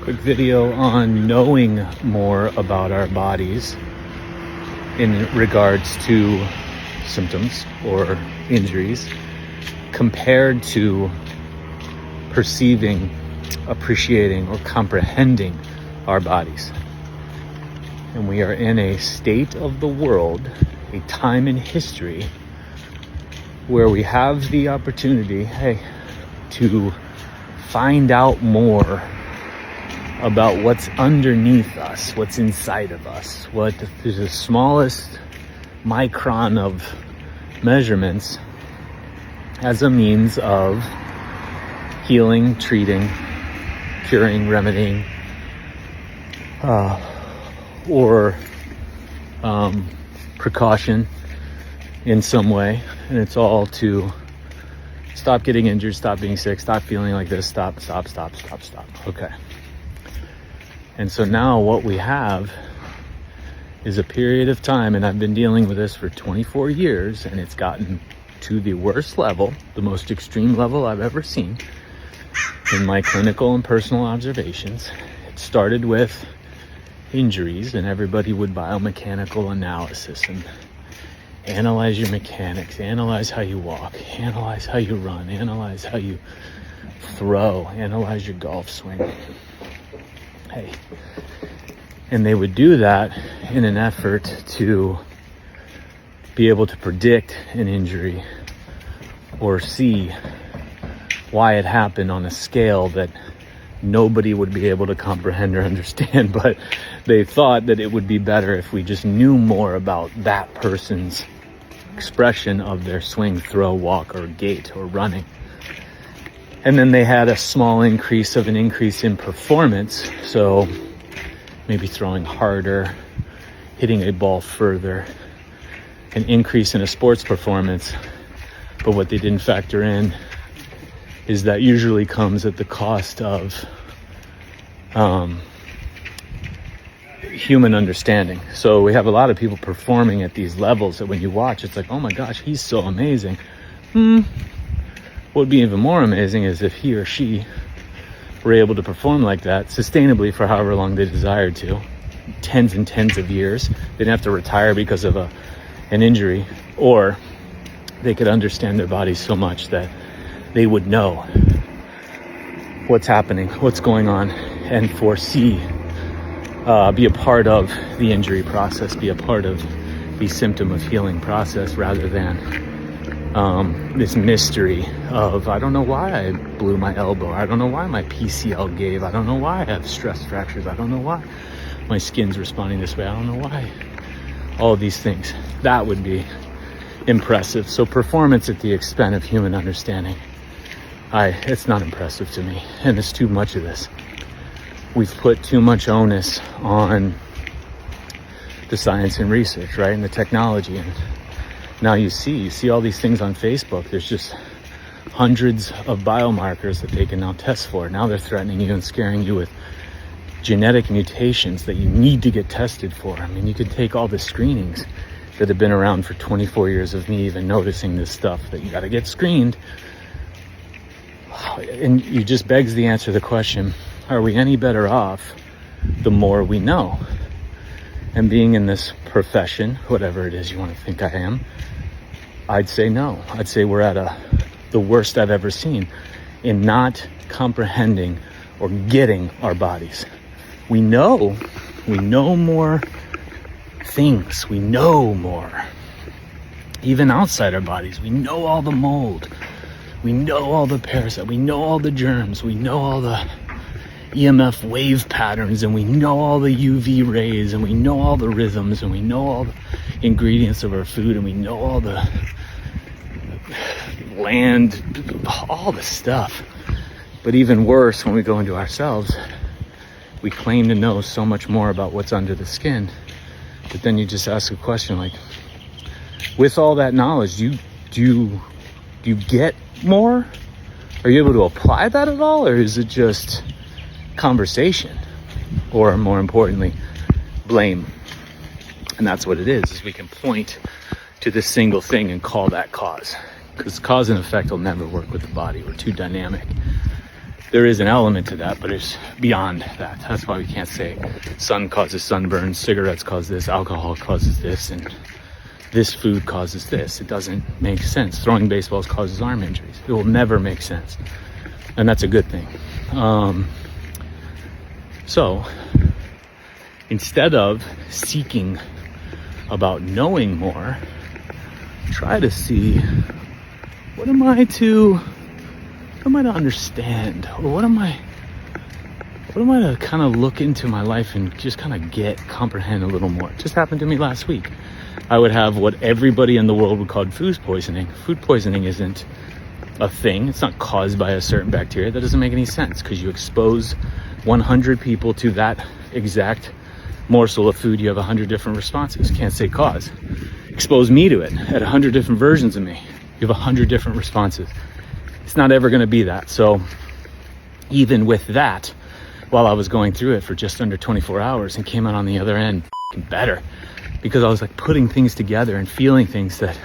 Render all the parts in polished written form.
quick video on knowing more about our bodies in regards to symptoms or injuries compared to perceiving, appreciating, or comprehending our bodies. And we are in a state of the world, a time in history where we have the opportunity, to find out more about what's underneath us, what's inside of us, what is the smallest micron of measurements as a means of healing, treating, curing, remedying, or precaution in some way. And it's all to stop getting injured, stop being sick, stop feeling like this, stop. Okay. And so now what we have is a period of time, and I've been dealing with this for 24 years, and it's gotten to the worst level, the most extreme level I've ever seen in my clinical and personal observations. It started with injuries, and everybody would biomechanical analysis and analyze your mechanics, analyze how you walk, analyze how you run, analyze how you throw, analyze your golf swing. And they would do that in an effort to be able to predict an injury or see why it happened on a scale that nobody would be able to comprehend or understand. But they thought that it would be better if we just knew more about that person's expression of their swing, throw, walk, or gait, or running. And then they had a small increase in performance. So maybe throwing harder, hitting a ball further, an increase in a sports performance. But what they didn't factor in is that usually comes at the cost of human understanding. So we have a lot of people performing at these levels that when you watch, it's like, oh my gosh, he's so amazing. What would be even more amazing is if he or she were able to perform like that sustainably for however long they desired to, tens and tens of years. They didn't have to retire because of an injury, or they could understand their bodies so much that they would know what's happening, what's going on, and foresee, be a part of the injury process, be a part of the symptom of healing process, rather than this mystery of, I don't know why I blew my elbow, I don't know why my PCL gave, I don't know why I have stress fractures, I don't know why my skin's responding this way, I don't know why. All of these things. That would be impressive. So performance at the expense of human understanding, it's not impressive to me, and it's too much of this. We've put too much onus on the science and research, right, and the technology. And now you see all these things on Facebook. There's just hundreds of biomarkers that they can now test for. Now they're threatening you and scaring you with genetic mutations that you need to get tested for. I mean, you could take all the screenings that have been around for 24 years of me even noticing this stuff, that you got to get screened. And you just begs the answer to the question, are we any better off the more we know? And being in this profession, whatever it is you want to think I am, I'd say no. I'd say we're at the worst I've ever seen in not comprehending or getting our bodies. We know more things. We know more. Even outside our bodies, we know all the mold. We know all the parasites. We know all the germs. We know all the EMF wave patterns, and we know all the UV rays, and we know all the rhythms, and we know all the ingredients of our food, and we know all the land, all the stuff. But even worse, when we go into ourselves, we claim to know so much more about what's under the skin. But then you just ask a question like, with all that knowledge, do you get more? Are you able to apply that at all? Or is it just conversation? Or more importantly, blame? And that's what it is we can point to this single thing and call that cause. Because cause and effect will never work with the body. We're too dynamic. there is an element to that, but it's beyond that. That's why we can't say sun causes sunburn, cigarettes cause this, alcohol causes this, and this food causes this. It doesn't make sense. Throwing baseballs causes arm injuries. It will never make sense. And that's a good thing. So instead of seeking about knowing more, try to see, what am I to understand, or what am I to kind of look into my life and just kind of comprehend a little more. It just happened to me last week. I would have what everybody in the world would call food poisoning. Food poisoning isn't a thing. It's not caused by a certain bacteria. That doesn't make any sense, because you expose 100 people to that exact morsel of food, you have 100 different responses. Can't say cause. Expose me to it at 100 different versions of me, you have 100 different responses. It's not ever going to be that. So even with that, while I was going through it for just under 24 hours and came out on the other end better, because I was like putting things together and feeling things that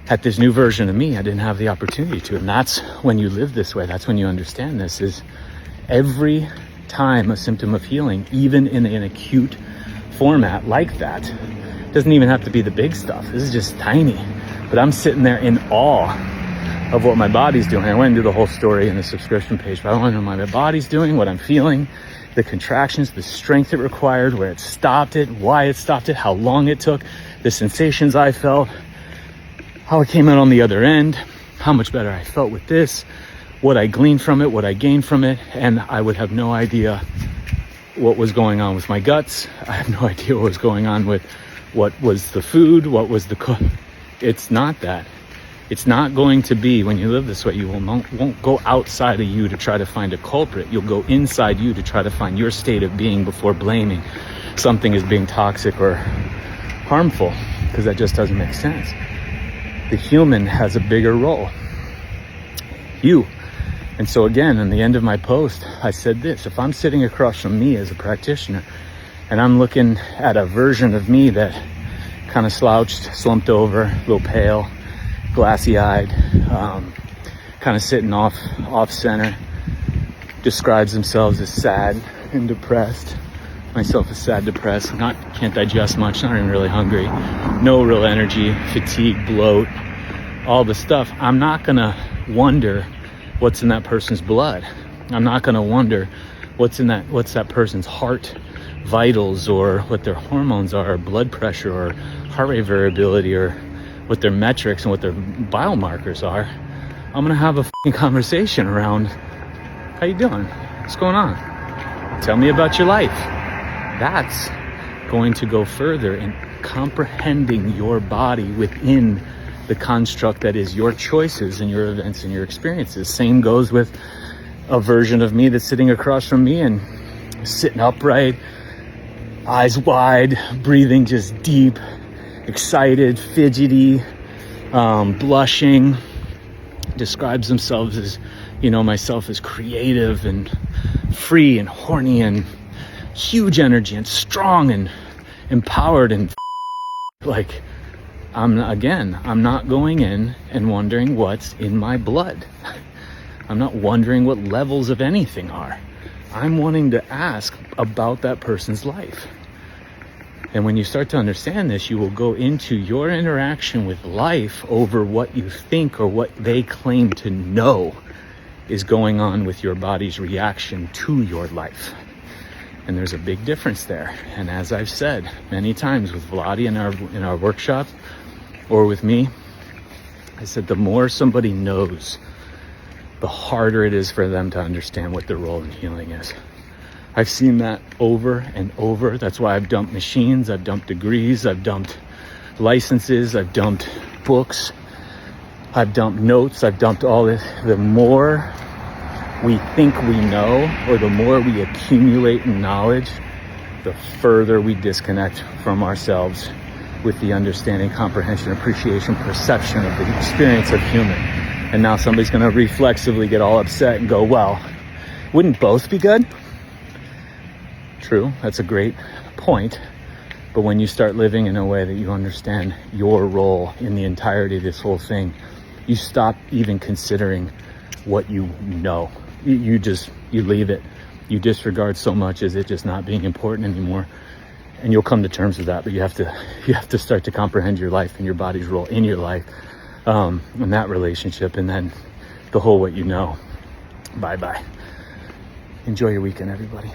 at this new version of me I didn't have the opportunity to. And that's when you live this way, that's when you understand this, is every time a symptom of healing, even in an acute format like that, doesn't even have to be the big stuff. This is just tiny, but I'm sitting there in awe of what my body's doing. I went into the whole story in the subscription page, but I want to know what my body's doing, what I'm feeling, the contractions, the strength it required, where it stopped it, why it stopped it, how long it took, the sensations I felt, how I came out on the other end, how much better I felt with this, what I gleaned from it, what I gained from it. And I would have no idea what was going on with my guts. I have no idea what was going on with what was the food, what was the It's not that. It's not going to be, when you live this way, you won't go outside of you to try to find a culprit. You'll go inside you to try to find your state of being before blaming something as being toxic or harmful, because that just doesn't make sense. The human has a bigger role. You. And so again, in the end of my post, I said this: if I'm sitting across from me as a practitioner and I'm looking at a version of me that kind of slouched, slumped over, a little pale, glassy-eyed, kind of sitting off center, describes themselves as sad and depressed. Myself is sad, depressed, can't digest much, not even really hungry, no real energy, fatigue, bloat, all the stuff. I'm not gonna wonder what's in that person's blood. I'm not gonna wonder what's that person's heart vitals, or what their hormones are, or blood pressure, or heart rate variability, or what their metrics and what their biomarkers are. I'm gonna have a fucking conversation around, how you doing? What's going on? Tell me about your life. That's going to go further in comprehending your body within the construct that is your choices and your events and your experiences. Same goes with a version of me that's sitting across from me and sitting upright, eyes wide, breathing just deep, excited, fidgety, blushing, describes themselves as, myself as creative and free and horny and huge energy and strong and empowered, and like, I'm not going in and wondering what's in my blood. I'm not wondering what levels of anything are. I'm wanting to ask about that person's life. And when you start to understand this, you will go into your interaction with life over what you think or what they claim to know is going on with your body's reaction to your life. And there's a big difference there. And as I've said many times with Vladi in our workshop, or with me, I said the more somebody knows, the harder it is for them to understand what their role in healing is. I've seen that over and over. That's why I've dumped machines, I've dumped degrees, I've dumped licenses, I've dumped books, I've dumped notes, I've dumped all this. The more we think we know, or the more we accumulate in knowledge, the further we disconnect from ourselves with the understanding, comprehension, appreciation, perception of the experience of human. And now somebody's going to reflexively get all upset and go, well, wouldn't both be good? True, that's a great point. But when you start living in a way that you understand your role in the entirety of this whole thing, you stop even considering what you know. you leave it. You disregard so much as it just not being important anymore. And you'll come to terms with that, but you have to start to comprehend your life and your body's role in your life, in that relationship, and then the whole what you know. Bye-bye. Enjoy your weekend, everybody.